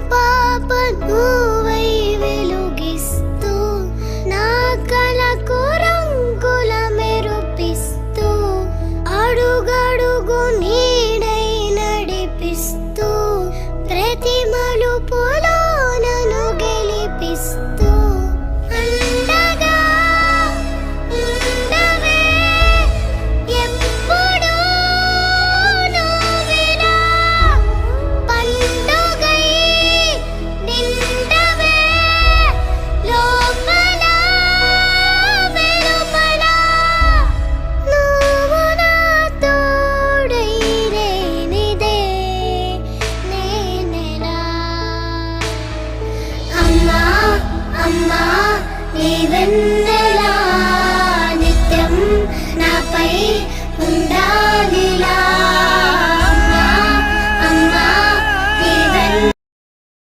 పాప నువ్వై వెలుగిస్తూ నా కలకు రంగుల మెరుపిస్తూ అడుగడుగు నీడై నడిపిస్తూ ప్రతి మలుపులో నన్ను గెలిపిస్తూ అండగా ఉండవే ఎప్పుడూ నువ్విలా పండుగై నిండవే లోపల వెలుపల నువ్వు నా తోడై లేనిదే నేనెలా అమ్మా అమ్మా నీ వెన్నెలా నిత్యం నాపై ఉండాలి